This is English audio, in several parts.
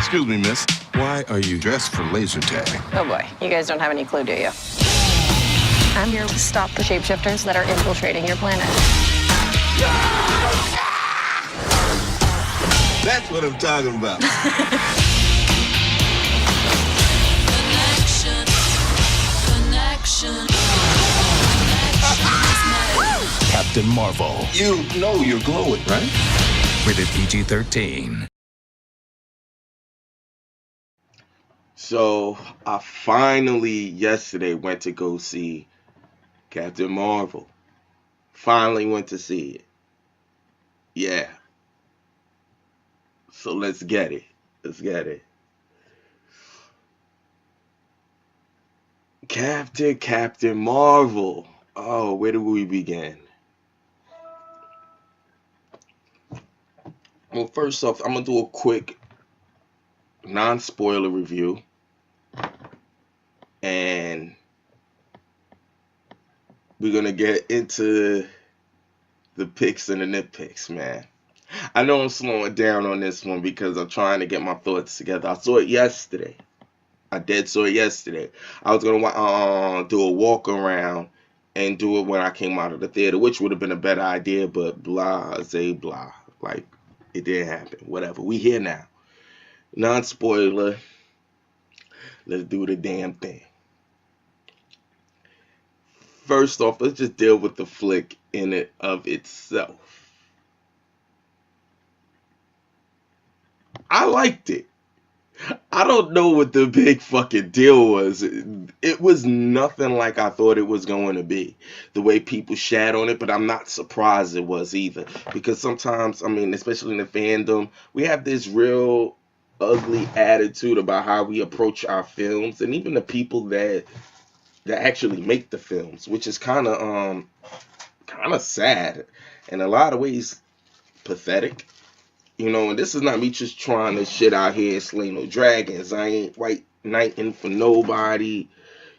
Excuse me, miss. Why are you dressed for laser tag? Oh boy, you guys don't have any clue, do you? I'm here to stop the shapeshifters that are infiltrating your planet. That's what I'm talking about. Captain Marvel. You know you're glowing, right? Rated PG-13. So I finally yesterday went to go see Captain Marvel. Finally went to see it. Yeah. So let's get it. Let's get it. Captain Marvel. Oh, where do we begin? Well, first off, I'm going to do a quick non-spoiler review. And we're going to get into the picks and the nitpicks, man. I know I'm slowing down on this one because I'm trying to get my thoughts together. I saw it yesterday. I saw it yesterday. I was going to do a walk around and do it when I came out of the theater, which would have been a better idea, but blah. Like, it didn't happen. Whatever. We here now. Non-spoiler. Let's do the damn thing. First off, let's just deal with the flick in it of itself. I liked it. I don't know what the big fucking deal was. It was nothing like I thought it was going to be. The way people shat on it, but I'm not surprised it was either. Because sometimes, I mean, especially in the fandom, we have this real ugly attitude about how we approach our films, and even the people that actually make the films, which is kind of sad, in a lot of ways pathetic. You know, and this is not me just trying to shit out here and slay no dragons. I ain't white knighting for nobody.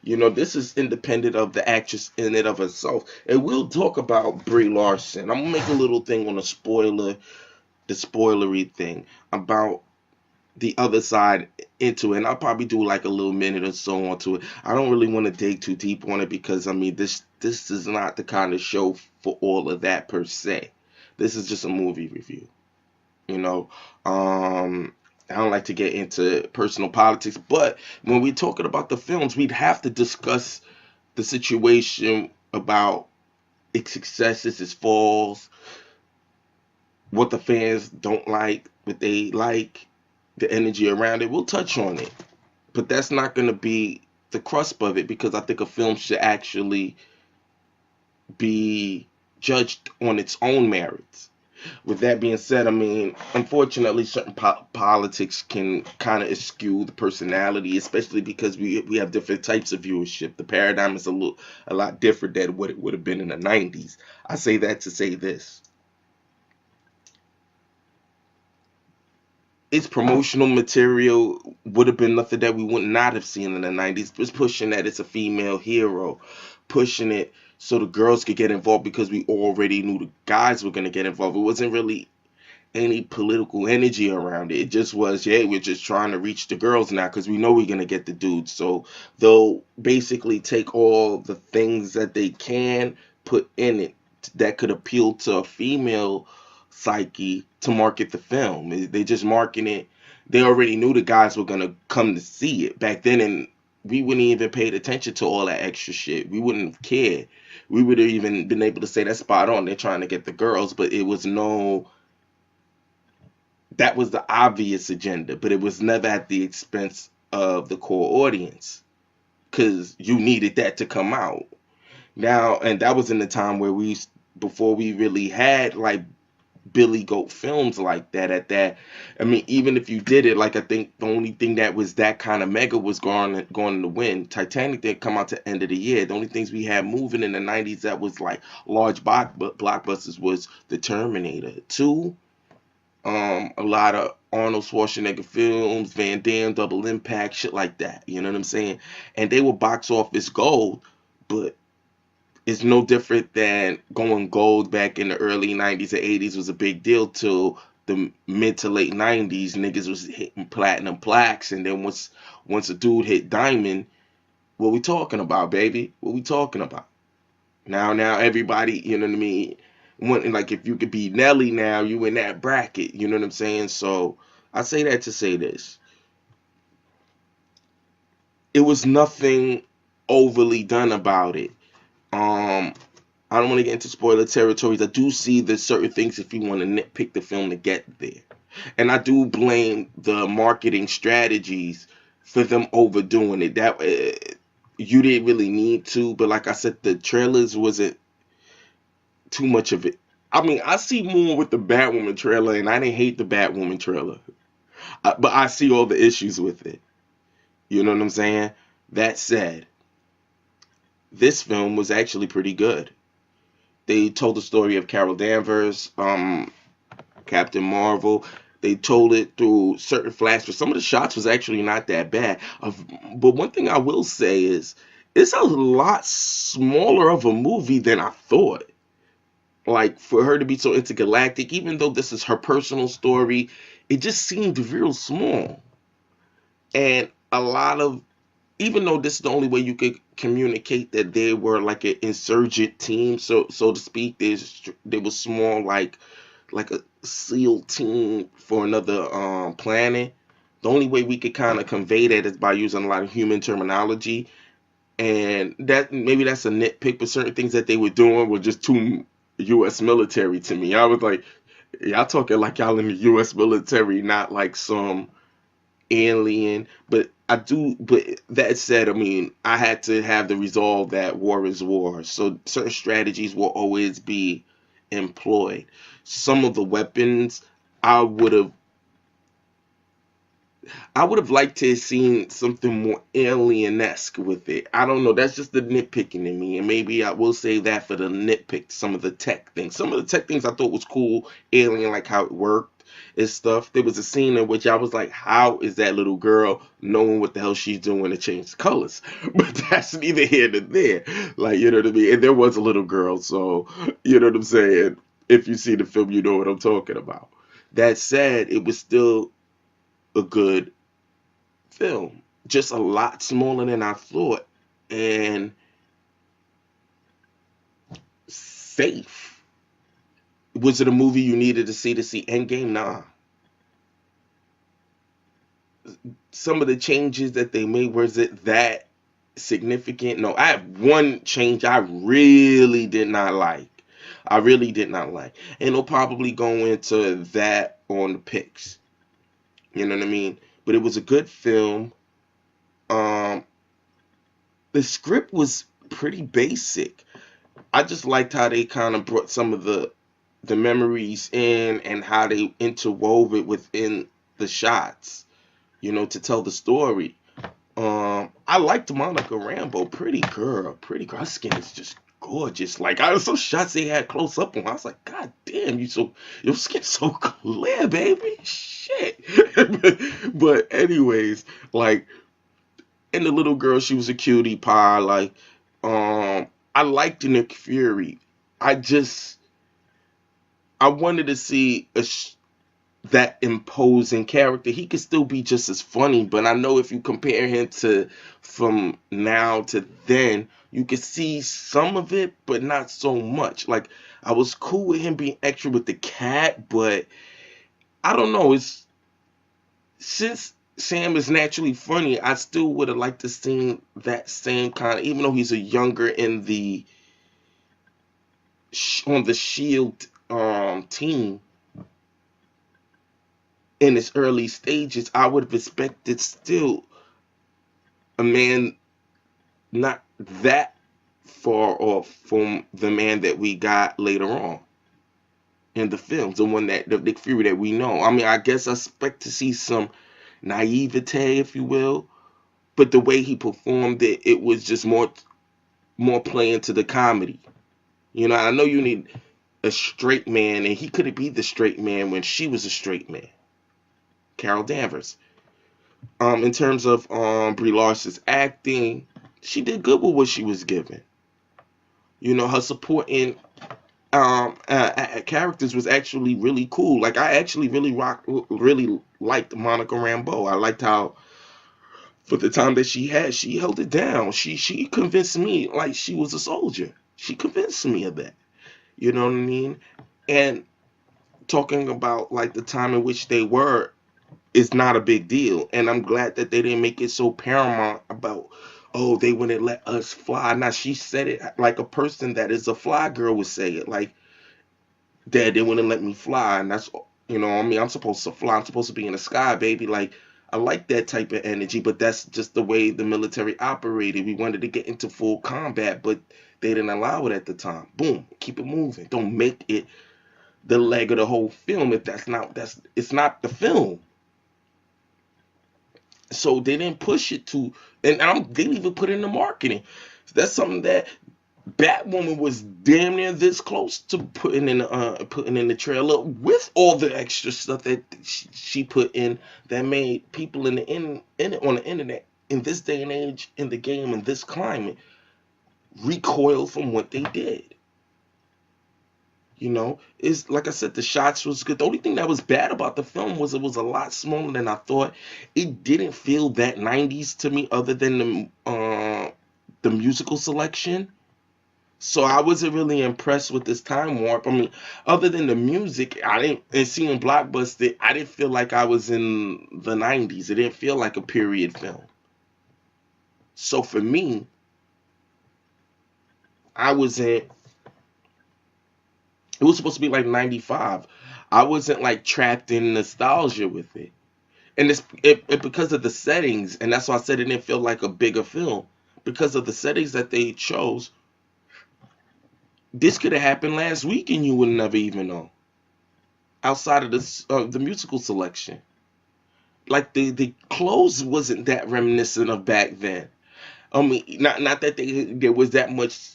You know, this is independent of the actress in it of herself. And we'll talk about Brie Larson. I'm gonna make a little thing on the spoilery thing about the other side into it. And I'll probably do like a little minute or so onto it. I don't really want to dig too deep on it because, I mean, this is not the kind of show for all of that per se. This is just a movie review. You know, I don't like to get into personal politics, but when we're talking about the films, we'd have to discuss the situation about its successes, its falls, what the fans don't like, what they like, the energy around it. We'll touch on it, but that's not going to be the crust of it, because I think a film should actually be judged on its own merits. With that being said, I mean, unfortunately, certain politics can kind of eschew the personality, especially because we have different types of viewership. The paradigm is a lot different than what it would have been in the 90s. I say that to say this. Its promotional material would have been nothing that we would not have seen in the 90s. It's pushing that it's a female hero, pushing it so the girls could get involved because we already knew the guys were going to get involved. It wasn't really any political energy around it. It just was, yeah, we're just trying to reach the girls now because we know we're going to get the dudes. So they'll basically take all the things that they can put in it that could appeal to a female psyche to market the film. They just market it. They already knew the guys were going to come to see it back then, and we wouldn't even paid attention to all that extra shit. We wouldn't have cared. We would have even been able to say that's spot on. They're trying to get the girls, but it was that was the obvious agenda, but it was never at the expense of the core audience, because you needed that to come out. Now, and that was in the time where before we really had like Billy Goat films like that at that. I mean, even if you did it, like, I think the only thing that was that kind of mega was going to win. Titanic didn't come out to the end of the year. The only things we had moving in the 90s that was like large blockbusters was The Terminator 2, a lot of Arnold Schwarzenegger films, Van Damme, Double Impact, shit like that. You know what I'm saying? And they were box office gold, but it's no different than going gold back in the early 90s or 80s was a big deal to the mid to late 90s, niggas was hitting platinum plaques, and then once a dude hit diamond, what we talking about, baby? What we talking about? Now everybody, you know what I mean? Like if you could be Nelly now, you in that bracket, you know what I'm saying? So I say that to say this. It was nothing overly done about it. I don't want to get into spoiler territories. I do see there's certain things if you want to nitpick the film to get there. And I do blame the marketing strategies for them overdoing it. That you didn't really need to, but like I said, the trailers wasn't too much of it. I mean, I see more with the Batwoman trailer, and I didn't hate the Batwoman trailer. But I see all the issues with it. You know what I'm saying? That said, this film was actually pretty good. They told the story of Carol Danvers, Captain Marvel. They told it through certain flashbacks. Some of the shots was actually not that bad. But one thing I will say is, it's a lot smaller of a movie than I thought. Like, for her to be so intergalactic, even though this is her personal story, it just seemed real small. And a lot of, even though this is the only way you could communicate that they were like an insurgent team, so to speak, they were small, like a SEAL team for another planet. The only way we could kind of convey that is by using a lot of human terminology, and that maybe that's a nitpick, but certain things that they were doing were just too U.S. military to me. I was like, y'all talking like y'all in the U.S. military, not like some alien. But that said, I mean, I had to have the resolve that war is war. So certain strategies will always be employed. Some of the weapons I would have liked to have seen something more alien-esque with it. I don't know. That's just the nitpicking in me. And maybe I will save that for the nitpick, some of the tech things. Some of the tech things I thought was cool, alien, like how it worked and stuff. There was a scene in which I was like, how is that little girl knowing what the hell she's doing to change colors? But that's neither here nor there. Like, you know what I mean? And there was a little girl, so, you know what I'm saying? If you see the film, you know what I'm talking about. That said, it was still a good film, just a lot smaller than I thought, and safe. Was it a movie you needed to see Endgame? Nah. Some of the changes that they made, was it that significant? No. I have one change I really did not like. And they'll probably go into that on the picks. You know what I mean? But it was a good film. The script was pretty basic. I just liked how they kind of brought some of the memories in and how they interwove it within the shots, you know, to tell the story. I liked Monica Rambeau. Pretty girl. Her skin is just gorgeous. Like, I was some shots they had close up on. I was like, God damn, your skin's so clear, baby. Shit. but anyways, like, and the little girl, she was a cutie pie. Like, I liked Nick Fury. I wanted to see that imposing character. He could still be just as funny, but I know if you compare him from now to then, you could see some of it, but not so much. Like, I was cool with him being extra with the cat, but I don't know. Since Sam is naturally funny, I still would have liked to see that same kind of, even though he's a younger on the SHIELD team in its early stages, I would have expected still a man not that far off from the man that we got later on in the films, the Nick Fury that we know. I mean, I guess I expect to see some naivete, if you will, but the way he performed it was just more playing to the comedy. You know, I know you need a straight man, and he couldn't be the straight man when she was a straight man. Carol Danvers. In terms of Brie Larson's acting, she did good with what she was given. You know, her supporting characters was actually really cool. Like I actually really liked Monica Rambeau. I liked how for the time that she had, she held it down. She convinced me like she was a soldier. She convinced me of that. You know what I mean? And talking about like the time in which they were is not a big deal. And I'm glad that they didn't make it so paramount about, oh, they wouldn't let us fly. Now she said it like a person that is a fly girl would say it. Like, Dad, they wouldn't let me fly, and that's, I mean, I'm supposed to fly. I'm supposed to be in the sky, baby. Like, I like that type of energy, but that's just the way the military operated. We wanted to get into full combat, but they didn't allow it at the time. Boom, keep it moving. Don't make it the leg of the whole film if it's not the film. So they didn't push it to, and they didn't even put it in the marketing. That's something that Batwoman was damn near this close to putting in the trailer with all the extra stuff that she put in that made people on the internet in this day and age in the game in this climate recoil from what they did. It's like I said, the shots was good. The only thing that was bad about the film was it was a lot smaller than I thought. It didn't feel that 90s to me, other than the musical selection. So I wasn't really impressed with this time warp. I mean, other than the music, and seeing Blockbuster, I didn't feel like I was in the 90s. It didn't feel like a period film. So for me, it was supposed to be like 95. I wasn't like trapped in nostalgia with it. And it because of the settings, and that's why I said it didn't feel like a bigger film. Because of the settings that they chose, this could have happened last week and you would never even know. Outside of the musical selection, like the clothes wasn't that reminiscent of back then. I mean, not that there was that much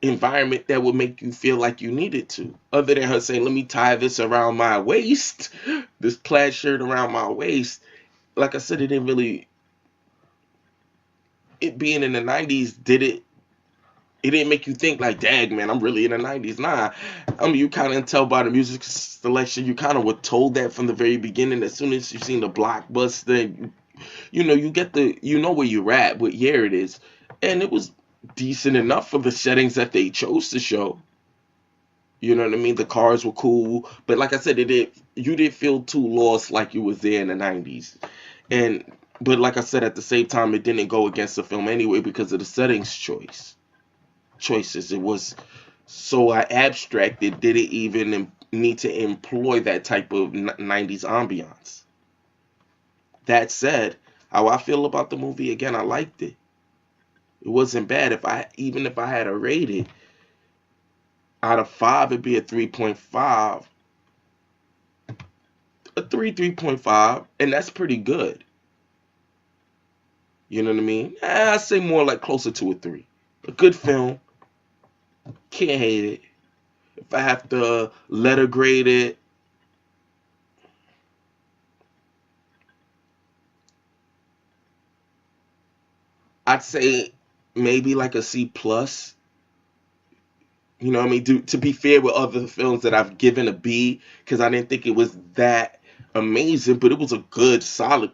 environment that would make you feel like you needed to. Other than her saying, "Let me tie this around my waist, this plaid shirt around my waist." Like I said, it didn't really. It being in the 90s, it didn't make you think like, dang, man, I'm really in the 90s. Nah, I mean, you kind of tell by the music selection, you kind of were told that from the very beginning. As soon as you seen the Blockbuster, you get where you're at, what year it is. And it was decent enough for the settings that they chose to show. You know what I mean? The cars were cool. But like I said, you didn't feel too lost like you was there in the 90s. But like I said, at the same time, it didn't go against the film anyway because of the settings choices. It was so abstract, it didn't even need to employ that type of 90s ambiance. That said, how I feel about the movie, again, I liked it. It wasn't bad. Even if I had to rate it out of 5, it'd be a 3.5. A 3.5, and that's pretty good. You know what I mean? I'd say more like closer to a 3. A good film. Can't hate it. If I have to letter grade it, I'd say maybe like a C plus. You know what I mean? To be fair with other films that I've given a B, because I didn't think it was that amazing, but it was a good solid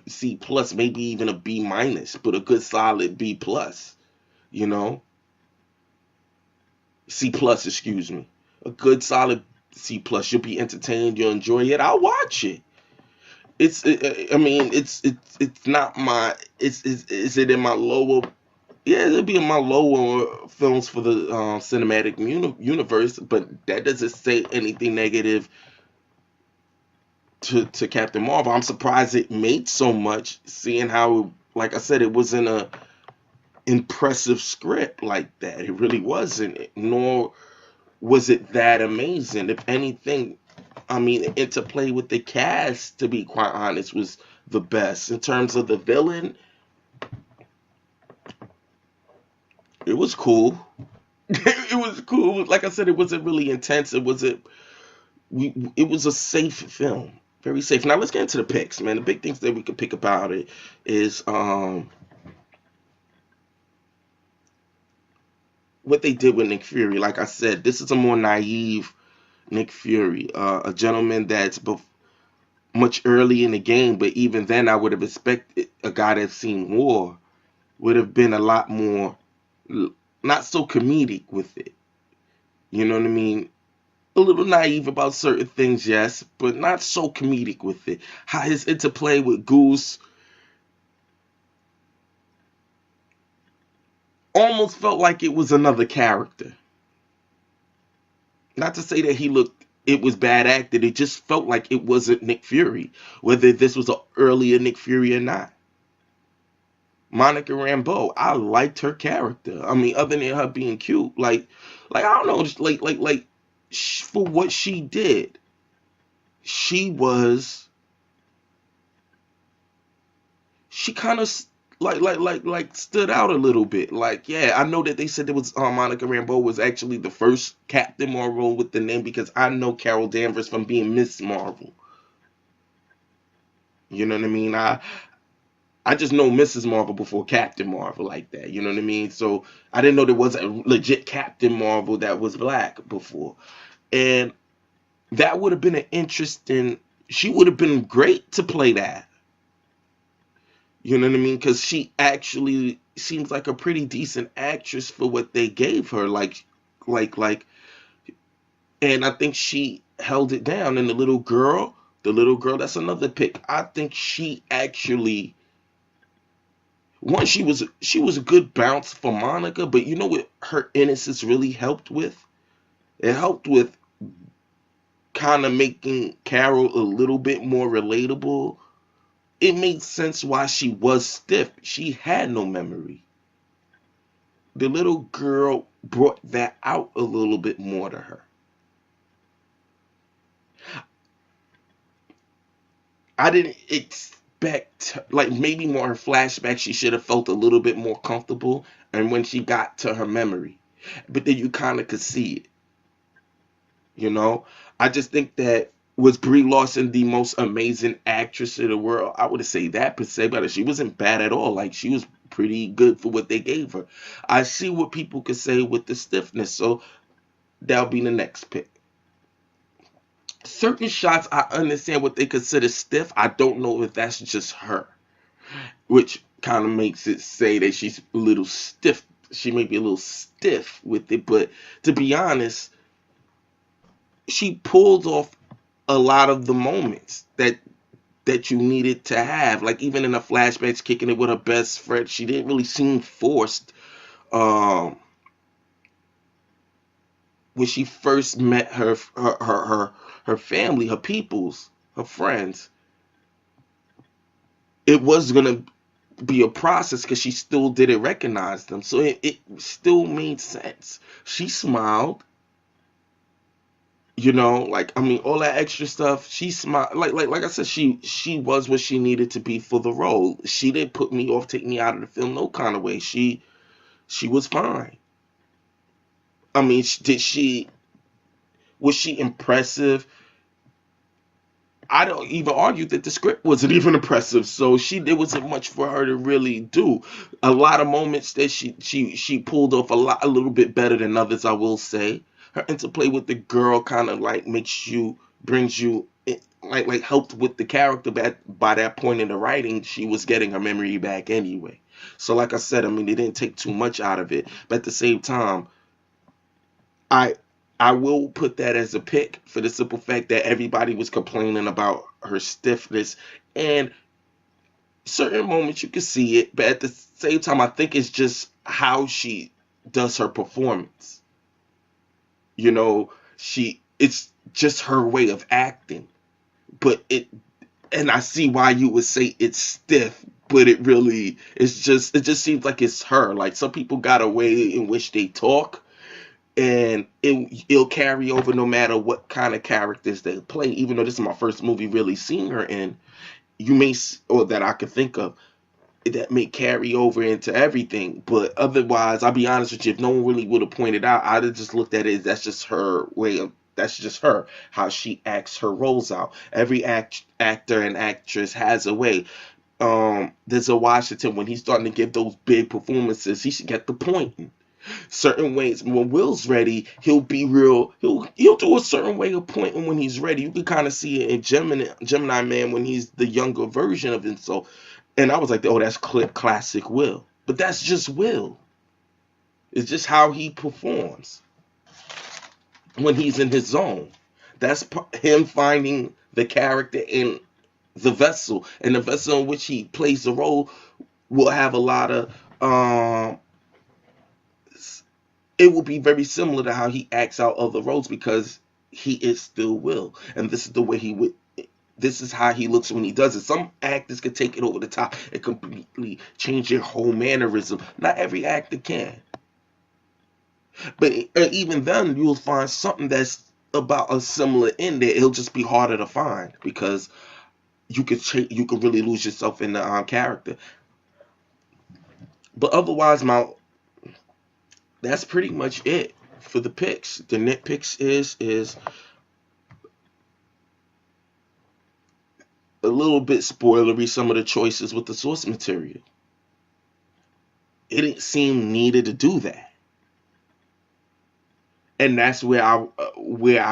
C plus, maybe even a B minus, but a good solid B plus. C plus, excuse me. A good solid C plus. You'll be entertained. You'll enjoy it. I'll watch it. It's not my. Is it in my lower? Yeah, it'll be in my lower films for the cinematic universe. But that doesn't say anything negative to Captain Marvel. I'm surprised it made so much, seeing how, like I said, it wasn't a impressive script like that. It really wasn't. Nor was it that amazing. If anything, I mean, the interplay with the cast, to be quite honest, was the best. In terms of the villain, it was cool. It was cool. Like I said, it wasn't really intense. It was a safe film. Very safe. Now let's get into the picks, man. The big things that we could pick about it is what they did with Nick Fury. Like I said, this is a more naive Nick Fury, a gentleman that's much early in the game, but even then I would have expected a guy that's seen war would have been a lot more, not so comedic with it. You know what I mean? A little naive about certain things, yes, but not so comedic with it. How his interplay with Goose almost felt like it was another character. Not to say that it was bad acted. It just felt like it wasn't Nick Fury, whether this was an earlier Nick Fury or not. Monica Rambeau, I liked her character. I mean, other than her being cute, like I don't know, just for what she did, she kind of stood out a little bit. Like, yeah, I know that they said it was Monica Rambeau was actually the first Captain Marvel with the name, because I know Carol Danvers from being Miss Marvel. You know what I mean? I just know Mrs. Marvel before Captain Marvel like that. You know what I mean? So I didn't know there was a legit Captain Marvel that was black before. And that would have been she would have been great to play that. You know what I mean? Because she actually seems like a pretty decent actress for what they gave her. And I think she held it down. And the little girl, that's another pick. I think she actually, she was a good bounce for Monica, but you know what her innocence really helped with? It helped with kind of making Carol a little bit more relatable. It made sense why she was stiff. She had no memory. The little girl brought that out a little bit more to her. I didn't expect, maybe more her flashback, she should have felt a little bit more comfortable, and when she got to her memory. But then you kind of could see it. You know? I just think that, was Brie Larson the most amazing actress in the world? I would say that per se, but she wasn't bad at all. Like, she was pretty good for what they gave her. I see what people could say with the stiffness, so that'll be the next pick. Certain shots, I understand what they consider stiff. I don't know if that's just her, which kind of makes it say that she's a little stiff. She may be a little stiff with it, but to be honest, she pulled off a lot of the moments that you needed to have. Like, even in the flashbacks, kicking it with her best friend, she didn't really seem forced. When she first met her family, her peoples, her friends, it was gonna be a process because she still didn't recognize them. So it still made sense. She smiled. You know, all that extra stuff, she smiled. Like I said, she was what she needed to be for the role. She didn't put me off, take me out of the film, no kind of way. She was fine. I mean, was she impressive? I don't even argue that the script wasn't even impressive, so there wasn't much for her to really do. A lot of moments that she pulled off a little bit better than others, I will say. Her interplay with the girl kind of brings you, helped with the character. But by that point in the writing, she was getting her memory back anyway. So like I said, I mean, they didn't take too much out of it. But at the same time, I will put that as a pick for the simple fact that everybody was complaining about her stiffness. And certain moments you can see it, but at the same time, I think it's just how she does her performance. You know, it's just her way of acting. But and I see why you would say it's stiff, but it just seems like it's her. Like, some people got a way in which they talk, and it'll carry over no matter what kind of characters they play. Even though this is my first movie really seeing her in, or that I could think of, that may carry over into everything. But otherwise, I'll be honest with you, if no one really would have pointed out, I'd have just looked at it as that's just her, how she acts her roles out. Every actor and actress has a way. There's a Washington, when he's starting to give those big performances, he should get the point. certain ways. When Will's ready, he'll be real. He'll do a certain way of pointing when he's ready. You can kind of see it in Gemini Man when he's the younger version of himself. And I was like, oh, that's classic Will. But that's just Will. It's just how he performs when he's in his zone. That's him finding the character in the vessel, and the vessel in which he plays the role will have a lot of it will be very similar to how he acts out other roles, because he is still Will, and this is the way he would. This is how he looks when he does it. Some actors can take it over the top and completely change their whole mannerism. Not every actor can, but even then, you'll find something that's about a similar in there. It'll just be harder to find because you could really lose yourself in the character. But otherwise, that's pretty much it for the picks. The nitpicks is a little bit spoilery, some of the choices with the source material. It didn't seem needed to do that. And that's where I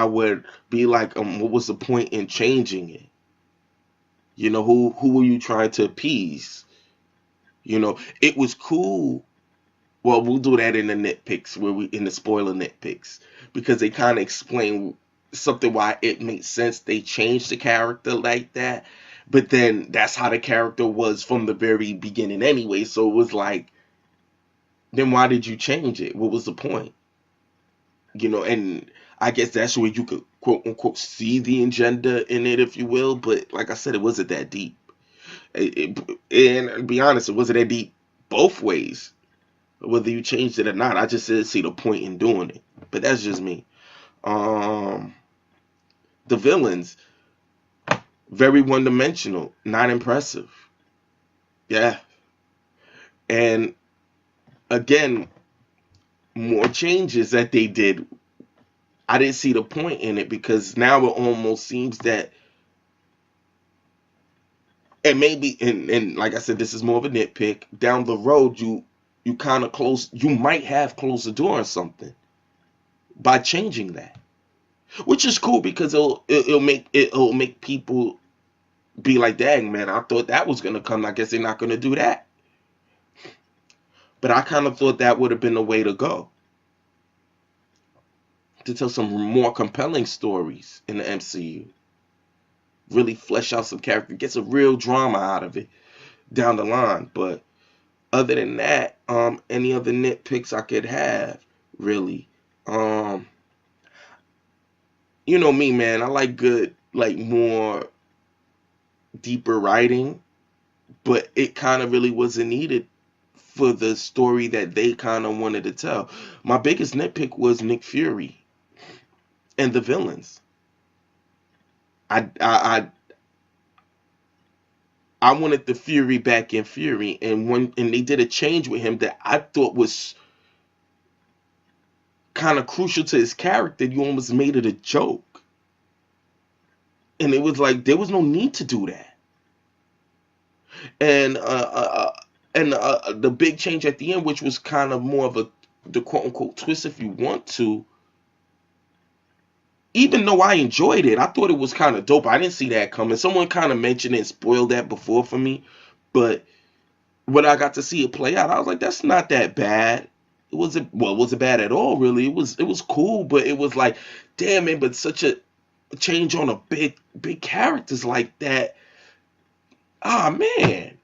would be like, what was the point in changing it? You know, who were you trying to appease? You know, it was cool. Well, we'll do that in the nitpicks, in the spoiler nitpicks, because they kind of explain something why it makes sense. They changed the character like that, but then that's how the character was from the very beginning anyway. So it was like, then why did you change it? What was the point? You know, and I guess that's where you could quote unquote see the agenda in it, if you will. But like I said, it wasn't that deep. And to be honest, it wasn't that deep both ways, whether you changed it or not. I just didn't see the point in doing it. But that's just me. The villains, very one-dimensional, not impressive. Yeah. And again, more changes that they did, I didn't see the point in it, because now it almost seems that, and maybe, and like I said, this is more of a nitpick, down the road you kind of you might have closed the door on something by changing that, which is cool, because it'll make people be like, dang man, I thought that was gonna come. I guess they're not gonna do that. But I kind of thought that would have been the way to go, to tell some more compelling stories in the MCU. Really flesh out some character, get some real drama out of it down the line. But other than that, any other nitpicks I could have, really. You know me, man. I like good, like more deeper writing, but it kind of really wasn't needed for the story that they kind of wanted to tell. My biggest nitpick was Nick Fury and the villains. I wanted the Fury back in Fury, and they did a change with him that I thought was kind of crucial to his character. You almost made it a joke, and it was like there was no need to do that. And the big change at the end, which was kind of more of the quote unquote twist, if you want to. Even though I enjoyed it, I thought it was kind of dope. I didn't see that coming. Someone kind of mentioned it and spoiled that before for me. But when I got to see it play out, I was like, that's not that bad. It wasn't bad at all, really. It was cool, but it was like, damn man, but such a change on a big characters like that. Ah man.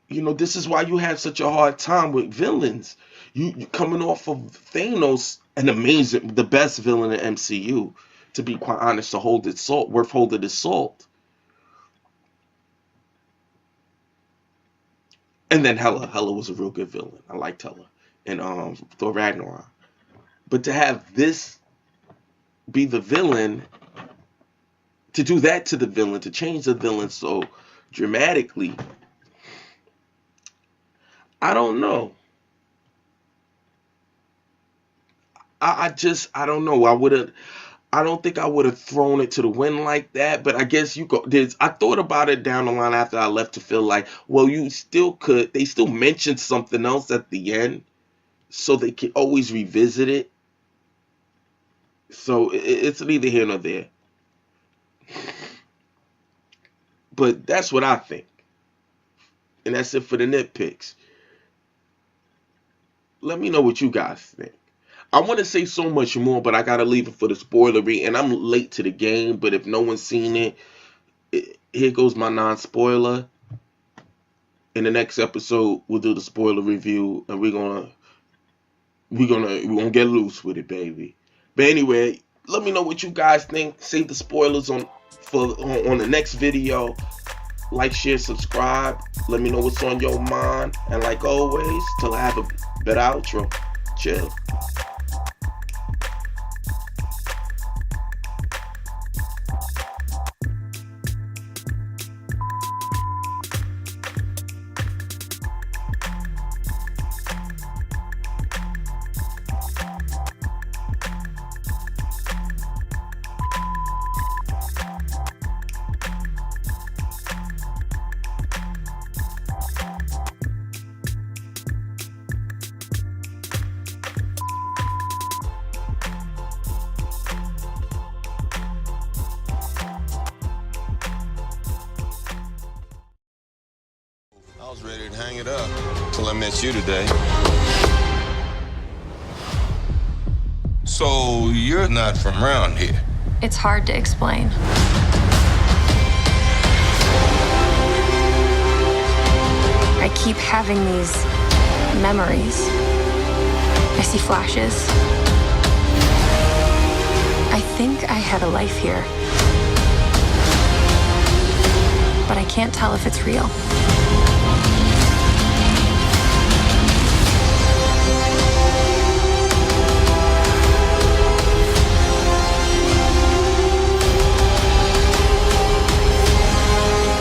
You know, this is why you have such a hard time with villains. You coming off of Thanos, the best villain in MCU, to be quite honest, to hold its salt, worth holding its salt. And then Hela was a real good villain. I liked Hela in Thor Ragnarok. But to have this be the villain, to do that to the villain, to change the villain so dramatically, I don't know. I don't know. I don't think I would have thrown it to the wind like that, but I guess I thought about it down the line after I left to feel like, well, you still could. They still mentioned something else at the end, so they can always revisit it. So it's neither here nor there. But that's what I think. And that's it for the nitpicks. Let me know what you guys think. I want to say so much more, but I got to leave it for the spoilery. And I'm late to the game, but if no one's seen it, here goes my non-spoiler. In the next episode, we'll do the spoiler review, and we're gonna get loose with it, baby. But anyway, let me know what you guys think. Save the spoilers on the next video. Like, share, subscribe. Let me know what's on your mind. And like always, till I have a better outro. Chill. I was ready to hang it up till I met you today. So you're not from around here? It's hard to explain. I keep having these memories. I see flashes. I think I had a life here. But I can't tell if it's real.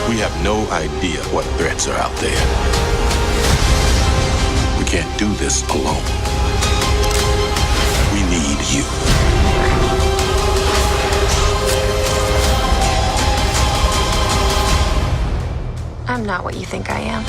We have no idea what threats are out there. We can't do this alone. We need you. I'm not what you think I am.